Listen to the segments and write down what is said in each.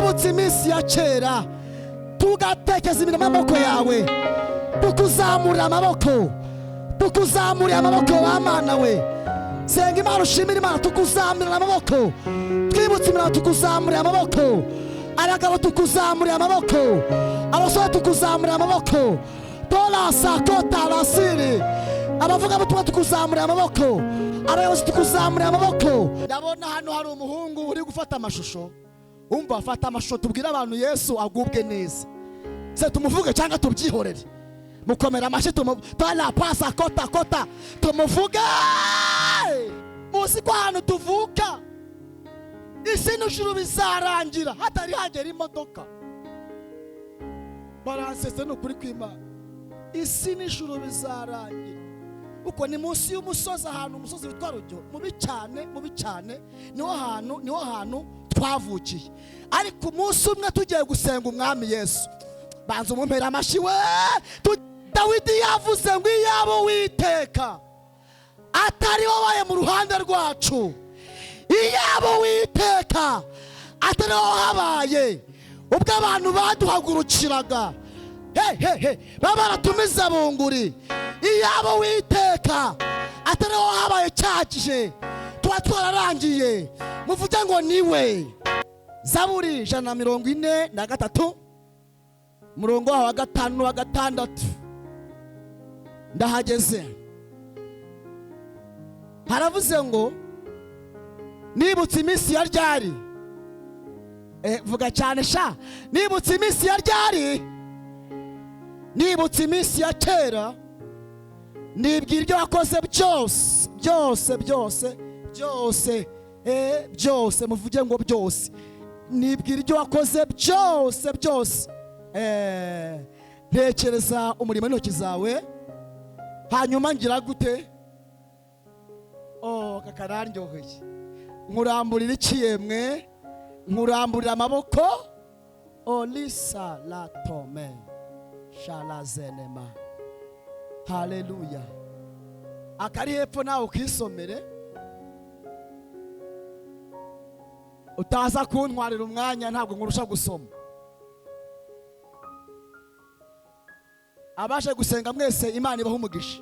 twibutse iminsi ya kera, tugatekereza imirimo y'amaboko yawe, tukuzamurira amaboko, tukuzamurira amaboko w'Imana we. Senga Imana, ushimira Imana, tukuzamurira amaboko. Twibutse Imana, tukuzamurira amaboko. Abagabo tukuzamurira amaboko, abasore tukuzamurira amaboko, tola sakota lasiri, abavuga butumwa tukuzamurira amaboko, abayobozi tukuzamurira amaboko. Ndabona hano hari umuhungu uri gufata amashusho. Umva, afata amashusho, tubwira abantu Yesu agubwe neza. Se tumuvuge cyangwa tubyihorere? Mukomera amashyi, tola pasa kota kota, tumuvuge. Muzi ko hano tuvuka isi n'ijuru bizarangira hatari hagera imodoka. Baransese n'ukuri kw'Imana, isi n'ijuru bizarangira. Uko ni munsi y'umusozi, ahantu umusozi witwa Rujyo, mubi cyane, niho hantu twavukiye. Ariko umunsi umwe tugiye gusenga umwami Yesu, banza umumpera amashyi we. Dawidi yavuze ngo iyabo Uwiteka atari wabaye mu ruhande rwacu, iyabo Uwiteka atari wahabaye ubwo abantu baduhagurukiraga baba baratumiza bunguri, iyabo Uwiteka atari wahabaye cyagije tuba twararangiye. Muvuge ngo niwe. Zaburi 143 umurongo wa 5 wa 6 ndahageze. Haravuze ngo nibutse iminsi ya ryari, vuga cyane sha, nibutse iminsi ya ryari, nibutse iminsi ya kera, nibwira ibyo wakoze byose byose byose byose byose. Muvuge ngo byose. Nibwira ibyo wakoze byose byose. Ntekereza umurimo w'intoki zawe, hanyuma ngira gute? Kakararyoheye. Nkuramburira iki yemwe? Nkuramburira amaboko. Olisa la tome shalazenema. Haleluya. Akari hepfo nawe ukisomere, utaza kuntwarira umwanya, ntabwo nkurusha gusoma. Abashe gusenga mwese, Imana ibahe umugisha.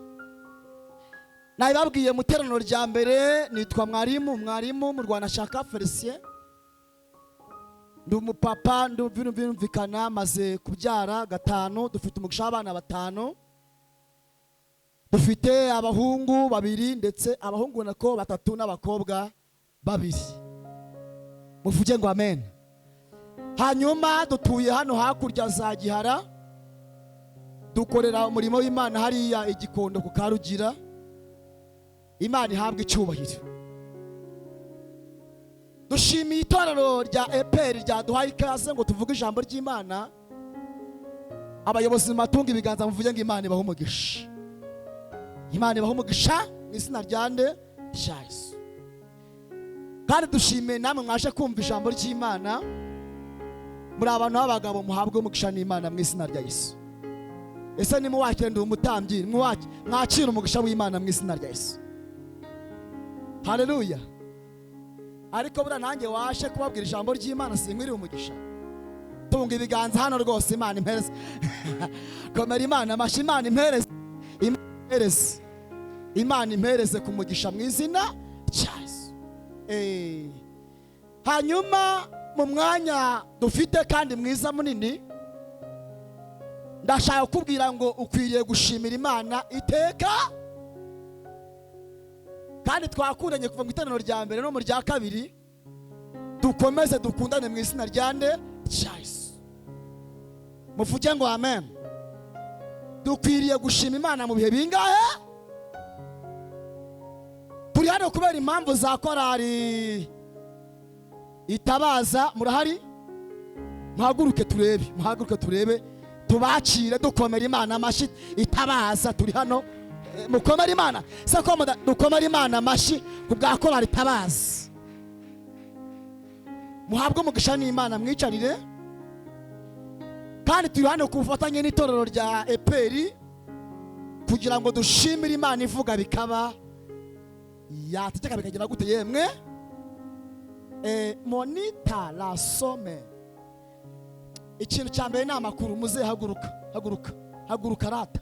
Nabibabwiye mu teraniro rya mbere, nitwa mwarimu mu Rwanda shaka Felicien. Ndi umupapa, ndumvikana, maze kubyara 5, dufite umugisha w'abana 5. Dufite abahungu 2 ndetse abahungu nako 3 n'abakobwa 2. Muvuge ngo amen. Hanyuma dutuye hano hakurya za Gihara, dukorera umurimo w'Imana hariya Igikondo ku Karugira. Imana ihabwe icyubahiro. Dushimiye itorero rya EPR ryaduhaye ikaze ngo tuvuge ijambo ry'Imana. Abayobozi matunga ibiganza muvuge ngo Imana ibahe umugisha. Imana ibahe umugisha mu izina rya nde? Yesu. Kandi dushimiye namwe mwaje kumva ijambo ry'Imana. Muri abantu b'abagabo muhabwe umugisha n'Imana mu izina rya Yesu. Ese ni muwakire ndi umutambyi, mwakira umugisha w'Imana mu izina rya Yesu. Haleluya. Ariko bura nanjye washe kubabwira ijambo ry'Imana sinkwiriye umugisha. Tunga ibiganza hano rwose, Imana impereze. Komera Imana amashyi, Imana impereze. Imana impereze ku mugisha mu izina rya Yesu. Hanyuma mu mwanya dufite kandi mwiza munini, ndashaka kubwira ngo ukwiriye gushimira Imana iteka. Kandi twakuranye kuva mu iteraniro rya mbere no mu rya kabiri, dukomeze dukundane mu izina rya nde? Yesu. Muvuge ngo amen. Dukwiriye gushima Imana mu bihe bingahe? Turi hano kubera impamvu za korari itabaza. Murahari? Muhaguruke turebe, tubakire dukomera Imana amashyi. Itabaza turi hano, mukomera Imana. Sakomoda dukomera Imana amashyi kubwa korari itabaza. Muhabwe umugisha n'Imana, mwicarire. Kandi turi hano ku bufatanye n'itorero rya EPR kugira ngo dushimire Imana ivuga bikaba, yategeka bikagira gute yemwe? Monita la some ikintu cya mbere ni amakuru. Muze haguruka rata.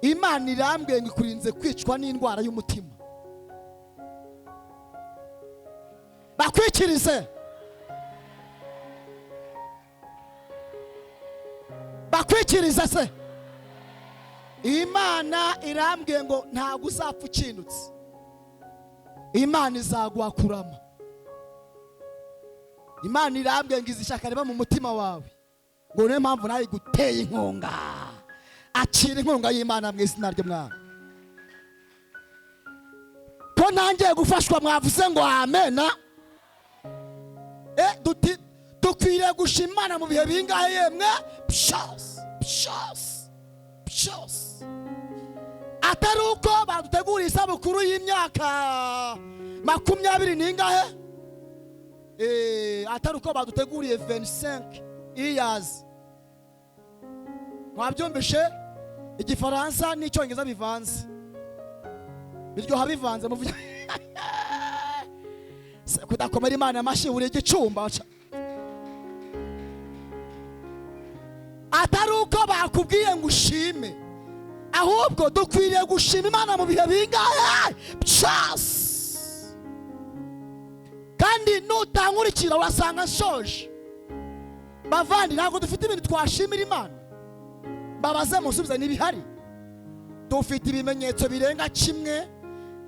Imana irambwiye ngo ikurinze kwicwa n'indwara y'umutima. Bakwikirize, bakwikirize se. Imana irambwiye ngo ntabwo uzapfa ukindutse. Imana izaguhakurama. Imana irambwiye ngo izishaka riba mu mutima wawe, ngo niyo mpamvu nawe guteye inkunga. Akira inkunga y'Imana mu izina ry'Umwami. Ko ntangiye gufashwa mwavuze ngo amena. Dukwiriye gushima Imana mu bihe bingahe yemwe? Pshos. Atari uko badutegura isabukuru y'imyaka 20 n'ingahe? Atari uko baduteguriye 25 years. Mwabyumvishe? Igifaransa n'icyongereza bivanze. Biryoha bivanze muvuga. Kudakomera Imana amashyi uri igicumba. Atari uko bakubwiye ngo ushime, ahubwo dukwiriye gushima Imana mu bihe bingahe? Kandi nutankurikira wasanga nshoje. Bavandi, ntabwo dufite ibintu twashimira Imana. Babaze musubize n'ibihari. Dufite ibimenyetso birenga kimwe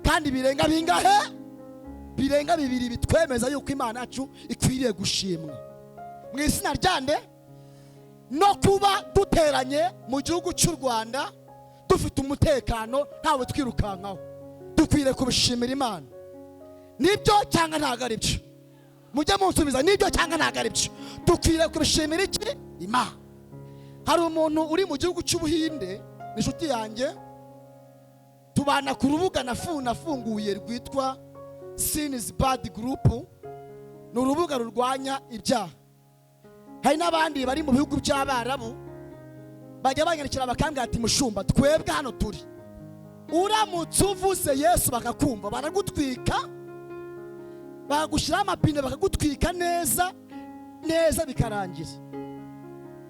kandi birenga bingahe? Birenga 2 bitwemeza yuko Imana yacu ikwiriye gushimwa. Mu izina ryande no kuba duteranye mu gihugu cy'u Rwanda dufite umutekano ntawe twirukankaho, dukwiriye kubishimira Imana. Nibyo cyangwa ntago ari byo? Mujye munsubiza nibyo cyangwa ntago ari byo? Dukwiriye kubishimira iki? Imana. Hari umuntu uri mu gihugu cy'Ubuhinde, inshuti yanjye, tubana ku rubuga nafunguye rwitwa Sins Bad Group. Ni urubuga rurwanya ibyaha. Hari n'abandi bari mu bihugu by'Abarabu bajya banyarikira bakambwira ati mushumba, twebwe hano turi, uramutse uvuze Yesu bakakumva baragutwika, bagushyiraho amapine bakagutwika neza bikarangira.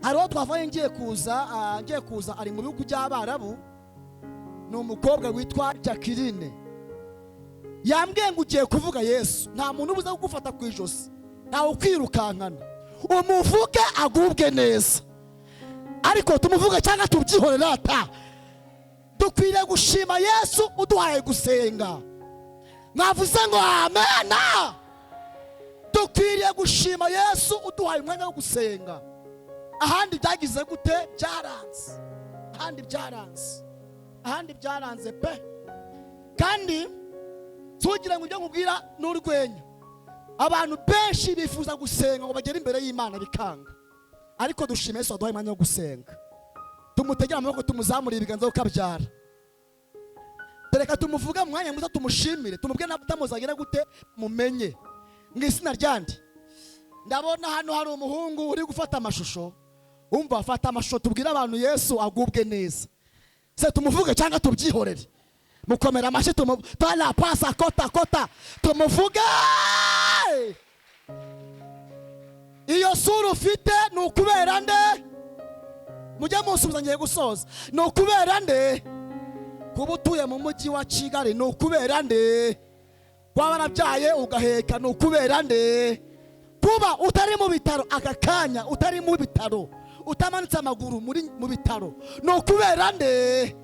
Hari uwo twavuye ngiye kuza ari mu bihugu by'Abarabu, ni umukobwa witwa Jacqueline. Yambwiye ngo ugiye kuvuga Yesu, nta muntu ubuza kugufata ku ijosi, ntawe ukwirukankana, umuvuge agubwe neza. Ariko tumuvuge cyangwa tubyihore rata. Dukwiriye gushima Yesu uduhaye gusenga. Mwavuze ngo amena. Dukwiriye gushima Yesu uduhaye umwanya wo gusenga. Ahandi byagize gute? Ahandi byaranze pe. Kandi tugira ngo ibyo nkubwira n'urwenya. Abantu benshi bifuza gusenga ngo bagere imbere y'Imana bikanga. Ariko dushime Yesu aduhaye umwanya wo gusenga. Tumutegera amaboko, tumuzamurira ibiganza ukabyara. Tereka tumuvuga mu mwanya muto, tumushimire, tumubwire nabutamuzagira gute mumenye. Ngizina ryandi. Ndabona hano hari umuhungu uri gufata amashusho. Umva afata amashusho, tubwire abantu Yesu agubwe neza. Se tumuvuge cyangwa tubyihorere? Mukomera amashyi tala pasa kota tumuvuge. Iyo sura ufite nukubera nde? Mujye munsubiza ngiye gusoza. Nukubera nde? Kuba utuye mu mujyi wa Kigali nukubera nde? Kwa barabyaye ugaheka nukubera nde? Kuba utari mu bitaro aka kanya, utari mu bitaro, utamanitse amaguru mu bitaro nukubera nde?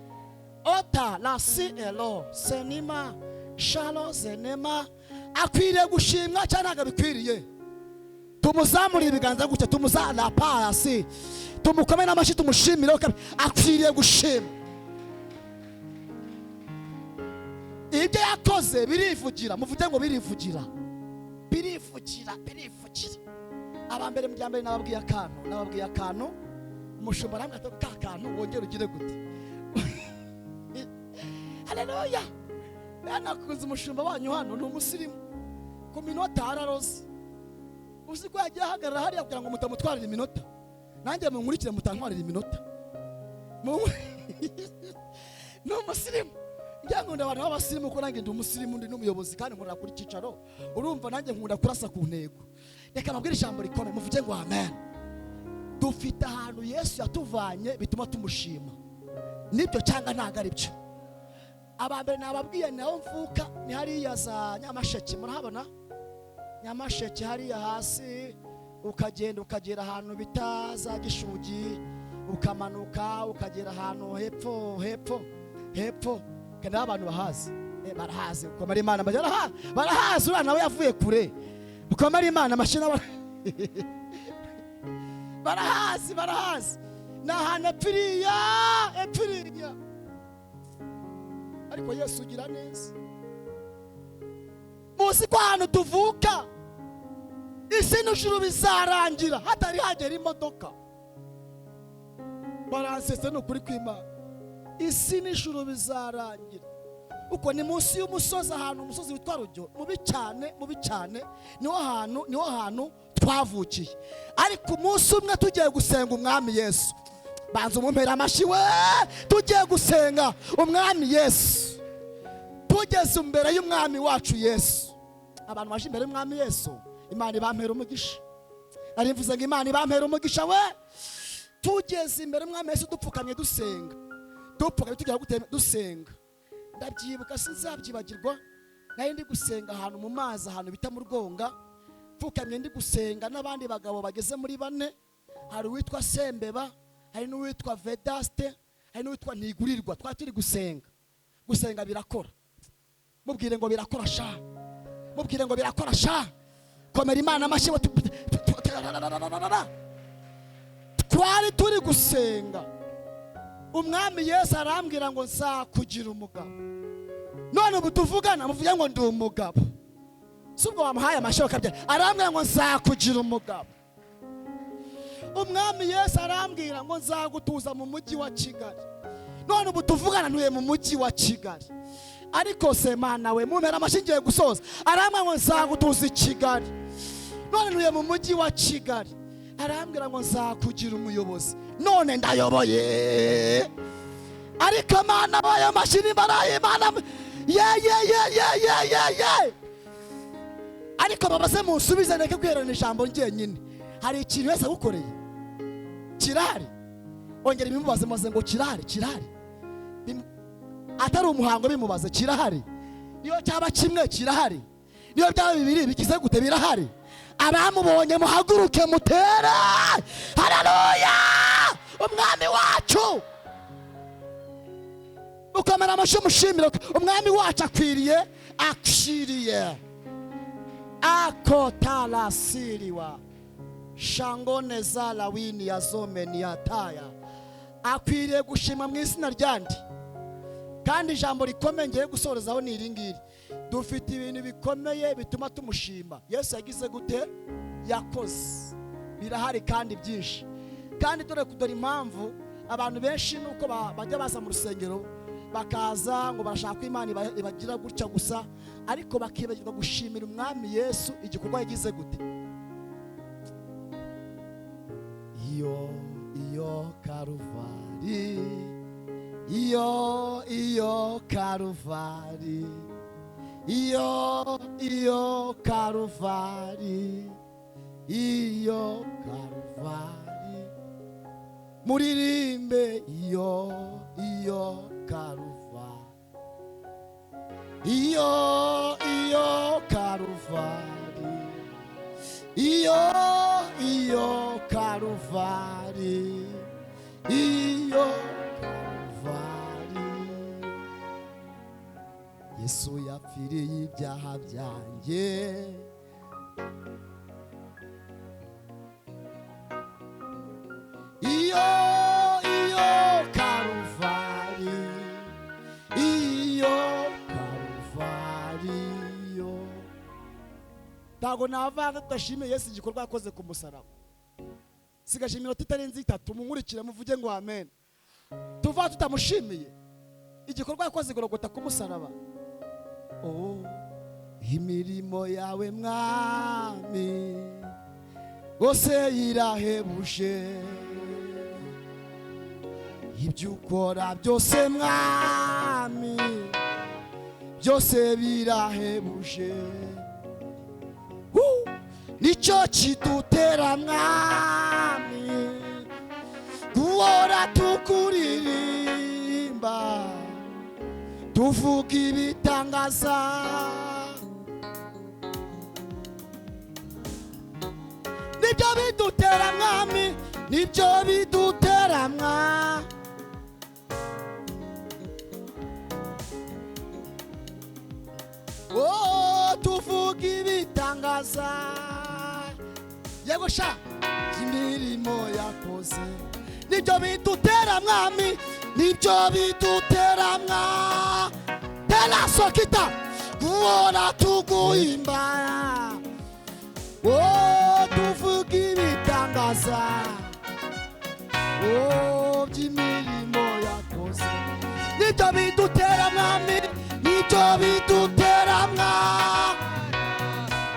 Ota la si elo senima shalo zenema. Akwiriye gushimwa cyangwa nagabikwiriye? Tumuzamurira ibiganza gutya, tumuzala pasi, tumukomere n'amashyi, tumushimire. Akwiriye gushima. Ibyo yakoze birivugira. Muvuge ngo birivugira. Abambere mu byambere nababwiye akantu. Umushumba namwe ati ka kantu wongera ugire gute? Haleluya. Nakuze umushumba wanyu hano ni umusirimu. Ku minota araroze. Uzi ko yagiye ahagarara hariya kugira ngo mutamutwarira iminota. Nanjye munkurikire mutantwarira iminota. Ni umusirimu. Njya nkunda abantu b'abasirimu ko nanjye ndi umusirimu, ndi n'umuyobozi kandi nkunda kuri cyicaro. Urumva nanjye nkunda kurasa ku ntego. Reka nabwire ijambo rikomeye, muvuge ngo amen. dufite ahantu Yesu yatuvanye bituma tumushima, nibyo cyangwa ntago ari byo? Abambere nababwiye naho mvuka ni hariya za Nyamasheke, murahabona Nyamasheke hariya hasi, ukagenda ukagera ahantu bita za Gishugi, ukamanuka ukagera ahantu hepfo kandi abantu bahazi, barahazi ukomera Imana, barahazi uriya nawe yavuye kure, ukomera Imana amashina barahazi ni ahantu epfiriya, ariko Yesu ugira neza. Muzi ko ahantu tuvuka isi n'ijuru bizarangira hatari hagera imodoka, baransetse n'ukuri kw'Imana, isi n'ijuru bizarangira. Uko ni munsi y'umusozi, ahantu umusozi witwa Rujyo, mubi cyane, niho hantu twavukiye. Ariko umunsi umwe tugiye gusenga umwami Yesu, banza umumpera amashyi we, tugiye gusenga umwami Yesu, tugeze imbere y'umwami wacu Yesu. Abantu baje imbere y'umwami Yesu, Imana ibampera umugisha. Ari mvuze ngo Imana ibampera umugisha we. Tugeze imbere y'umwami Yesu dupfukamye dusenga, tugiye gutema dusenga. Ndabyibuka sinzabyibagirwa, nari ndi gusenga ahantu mu mazi, ahantu bita mu Rwonga, pfukamye ndi gusenga n'abandi bagabo bageze muri 4. Hari uwitwa Sembeba, hari n'uwitwa Vedaste, hari n'uwitwa Ntigurirwa. Twari turi gusenga birakora. Mubwire ngo birakora sha, mubwire ngo birakora sha, komera Imana amashyi. Twari turi gusenga, umwami Yesu arambwira ngo nzakugira umugabo. None ubu tuvugana muvuga ngo ndi umugabo, subwo wamuhaye amashyi akabyara, arambwira ngo nzakugira umugabo. Umwami Yesu arambwira ngo nzagutuza mu mujyi wa Kigali. None ubu tuvugana ntuye mu mujyi wa Kigali, ariko se Mana we mumpera amashyi ngiye gusoza. Arambwira ngo nzagutuza i Kigali, none ntuye mu mujyi wa Kigali. Arambwira ngo nzakugira umuyobozi, none ndayoboye. Ariko Mana baye amashyi baraye Imana ye. Ariko babaze munsubize neke kwerana ijambo ngenyine. Hari ikintu wese agukoreye kirahari, ongera ibimubaze maze ngo kirahari. Atari umuhango bimubaze kirahari, niyo cyaba kimwe kirahari, niyo byaba bibiri bikize gute birahari. Abamubonye muhaguruke mutere haleluya umwami wacu. Ukamera amashyi mushimire umwami wacu akwiriye akotala siriwa shangone za lawini ya zome ni ataya, akwiriye gushima mu izina ryandi. Kandi ijambo rikomeye ngiye gusorezaho ni iringiri, dufite ibintu bikomeye bituma tumushima. Yesu yagize gute? Yakoze. Birahari kandi byinshi. Kandi dore impamvu abantu benshi nuko bajya baza mu rusengero bakaza ngo bashaka ko Imana ibagira gutya gusa, ariko bakibagirwa gushimira umwami Yesu igikorwa yagize gute. Iyo Karuvari, iyo Karuvari, iyo Karuvari, iyo Karuvari, muririmbe iyo Karuvari, iyo Karuvari, iyo Karuvari, iyo Karuvari. Yesu yapfiriye ibyaha byanjye, iyo Karuvari, iyo Karuvari. Ntago navanga tudashimiye Yesu igikorwa yakoze ku musaraba. Sigashimira tutarenze 3 munkurikire muvuge ngo amen. Tuva tutamushimiye igikorwa yakoze Golgotha ku musaraba. Imirimo yawe mwami wose irahebuje, ibyo ukora byose mwami byose birahebuje. Nicyo kidutera mwami tuvuga ibitangaza nibyo bidutera mwami nibyo bidutera mwa oh tuvuga ibitangaza yego sha imirimo yakoze nibyo bidutera mwami nibyo bidutera mwa tela sokita kuona tuguimba oh tuvuga ibitangaza oh by'imirimo yakoze nibyo bidutera mwami nibyo bidutera mwa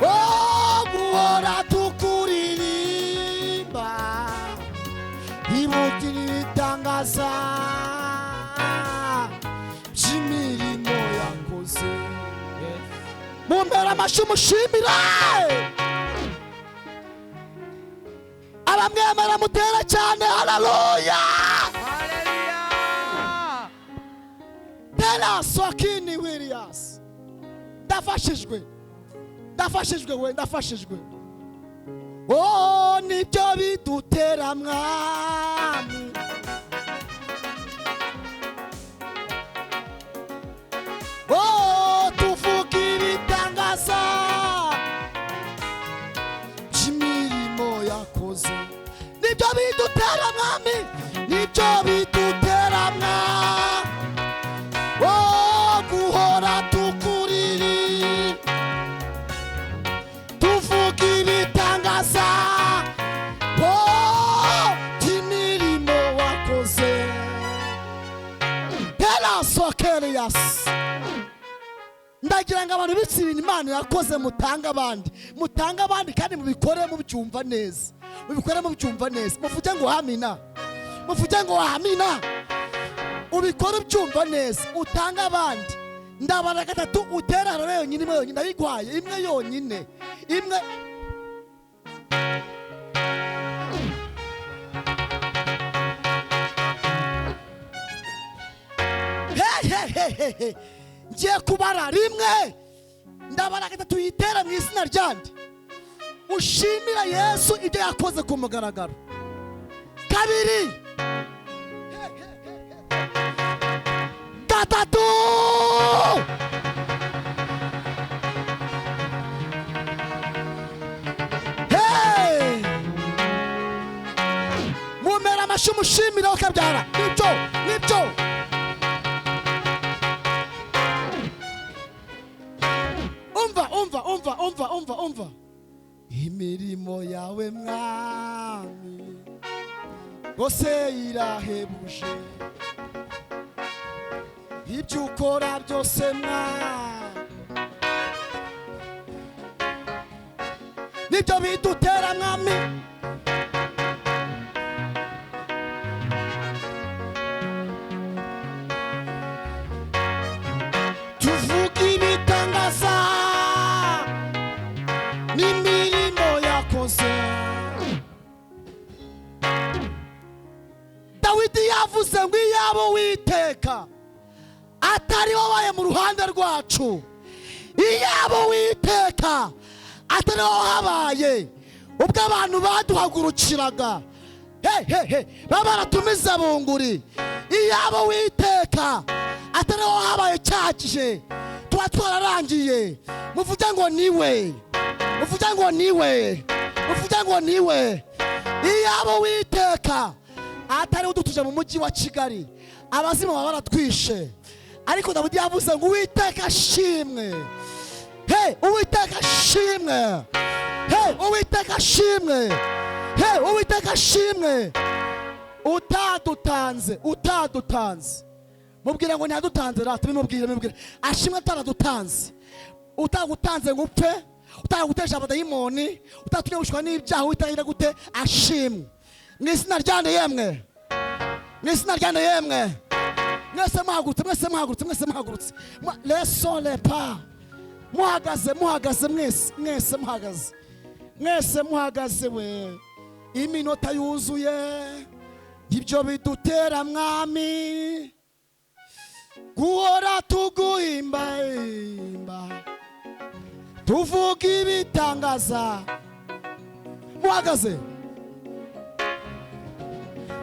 oh kuona tukuririmba ibuka ibitangaza by'imirimo yakoze mumbera amashyi mushimira abamwemera mutera cyane haleluya tera sokini Williams ndafashijwe oh nibyo bidutera mwami oh tuvuga ibitangaza by'imirimo yakoze nibyo bidutera mwami nibyo bidutera mwa oh guhora tukuriri tuvuga ibitangaza oh by'imirimo wakoze tela sokerias ndagira ngo abantu bitsibira Imana yakoze mutanga abandi kandi mubikore mubyumva neza muvuge ngo amina ubikora ubyumva neza utanga abandi ndabara gatatu utera rero yonyine ndabigwaye imwe yonyine imwe ngiye kubara rimwe ndabara gatatu yitera mu izina ryandi ushimira Yesu ibyo yakoze ku mugaragaro kabiri gatatu mumera amashyi mushimira ukabyara nibyo umva imirimo yawe mwami rwose irahebuje ibyo ukora byose nibyo bidutera mwami tuvuga ibitangaza n'imirimo yakoze Dawidi yavuze ngo iyabo witeka atari wabaye mu ruhande rwacu iyabo witeka atari wahabaye ubwo abantu baduhagurukiraga babaratumiza bunguri iyabo witeka atari wahabaye cyakije tuba twararangiye muvuge ngo niwe iyabo witeka atari udutuje mu mujyi wa Kigali abazimu baba baratwishe ariko Dawidi yavuze ngo uwiteka ashimwe uwiteka ashimwe utadutanze mubwira ngo ntiyadutanze rata bimubwire ashimwe ataradutanze utagutanze ngo upfe utagutesha abadayimoni utatunyushwa n'ibyaha witagira gute ashimwe mu izina ryande yemwe mwese muhagurutse lesole pa muhagaze mwese muhagaze we iminota yuzuye ibyo bidutera mwami guhora tuguhimba tuvuga ibitangaza. Muhagaze.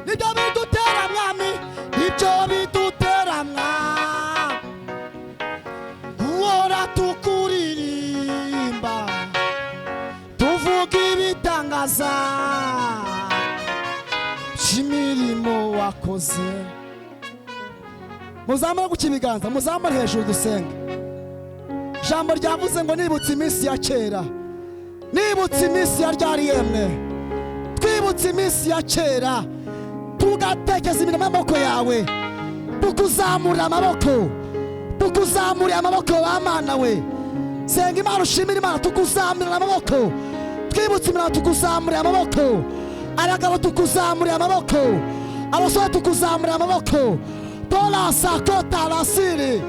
Nibyo bidutera mwami, nibyo bidutera mwami, guhora tukuririmba tuvuga ibitangaza by'imirimo wakoze. Muzamure guca ibiganza, muzamure hejuru dusenge. Ijambo ryavuze ngo nibutse iminsi ya kera, nibutse iminsi ya ryari yemwe, twibutse iminsi ya kera, tugatekereza imirimo y'amaboko yawe, tukuzamurira amaboko, tukuzamurira amaboko w'Imana we. Senga Imana, ushimira Imana, tukuzamurira amaboko, twibutse imirimo tukuzamurira amaboko, abagabo tukuzamurira amaboko, abasore tukuzamurira amaboko, tola sakota lasiri,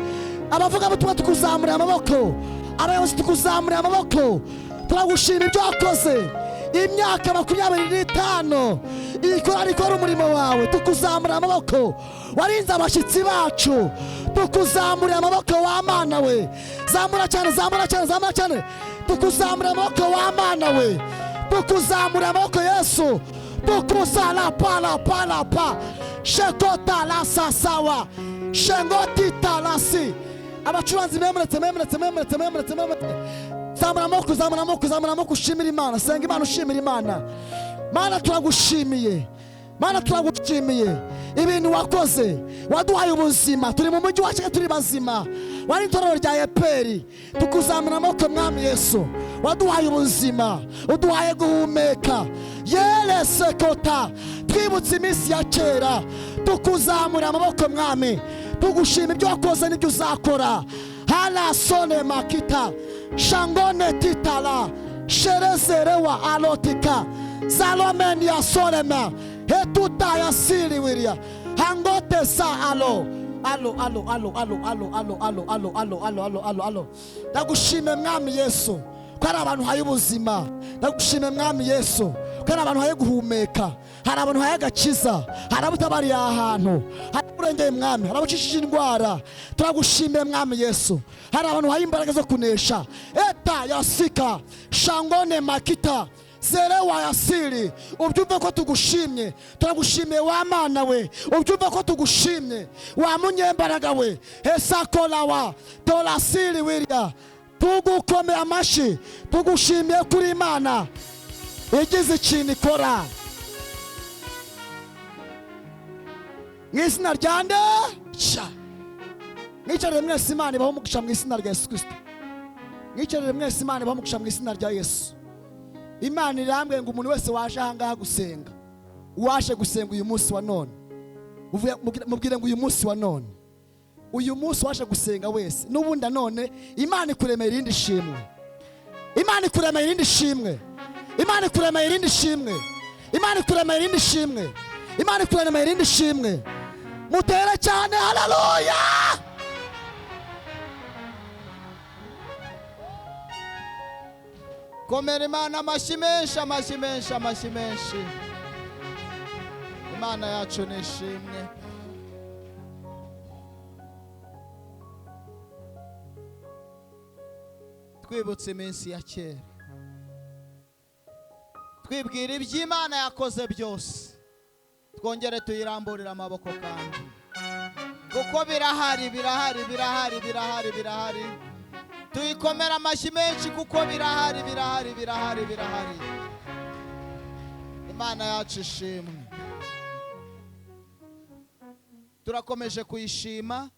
abavuga butumwa tukuzamurira amaboko, abayobozi tukuzamurira amaboko. Turagushimira ibyo wakoze imyaka 25 ikora umurimo wawe, tukuzamurira amaboko. Warinze abashyitsi bacu, tukuzamurira amaboko w'Imana we. Zamura cyane, zamura cyane, zamura cyane, tukuzamurira amaboko w'Imana we, tukuzamurira amaboko Yesu, tukuzala pala shekota la sasawa shengoti talasi. Abacuranzi memuretse. Zamura amaboko, ushimira Imana. Senga Imana, ushimira Imana. Mana turagushimiye, Mana turagushimiye ibintu wakoze, waduhaye ubuzima, turi mu mujyi wacu turi bazima. Wari itorero rya Eperi, tukuzamura amaboko mwami Yesu, waduhaye ubuzima, uduhaye guhumeka. Yele sekota, twibutse iminsi ya kera, tukuzamura amaboko mwami, tugushima ibyo wakoze n'ibyo uzakora. Hala sone makita shangone titala sherezerewa alotika zalomen ya solema hetuta ya siri wiria hangote sa alo. Ndagushime mwami Yesu ko ari abantu haye ubuzima, ndagushime mwami Yesu ko ari abantu haye guhumeka, hari abantu haye agakiza, hari abutabariye ahantu, hari urengeye mwami, hari abucishije indwara. Turagushime mwami Yesu, hari abantu haye imbaraga zo kunesha. Eta yasika shangone makita zerewa yasiri. Ubyumva ko tugushimye, turagushimiye w'Imana we, ubyumva ko tugushimye wa munyembaraga we. Hesakola wa tolasiri wiria, tugukomeye amashi, tugushimiye kuri Imana igize ikintu ikora. Mw'izina ryande sha mwicarire mwese, Imana ibaho umugisha mu izina rya Yesu Kristo. Mwicarire mwese, Imana ibaho umugisha mu izina rya Yesu. Imana irambwiye ngo umuntu wese waje ahangaha gusenga, waje gusenga uyu munsi wa none, mubwire ngo uyu munsi wa none, uyu munsi waje gusenga wese n'ubundi none, Imana ikuremeye irindi shimwe, Imana ikuremeye irindi shimwe, Imana ikuremeye irindi shimwe, Imana ikuremeye irindi shimwe, Imana ikuremeye irindi shimwe. Mutere cyane haleluya. Komera Imana amashyi menshi, amashyi menshi, amashyi menshi. Imana yacu nishimwe. Twibutse iminsi ya kera, twibwira iby'Imana yakoze byose, twongere tuyiramburira amaboko kandi kuko birahari. Tuyikomera amashyi menshi kuko birahari. Imana yacu ishimwe. Turakomeje kuyishima.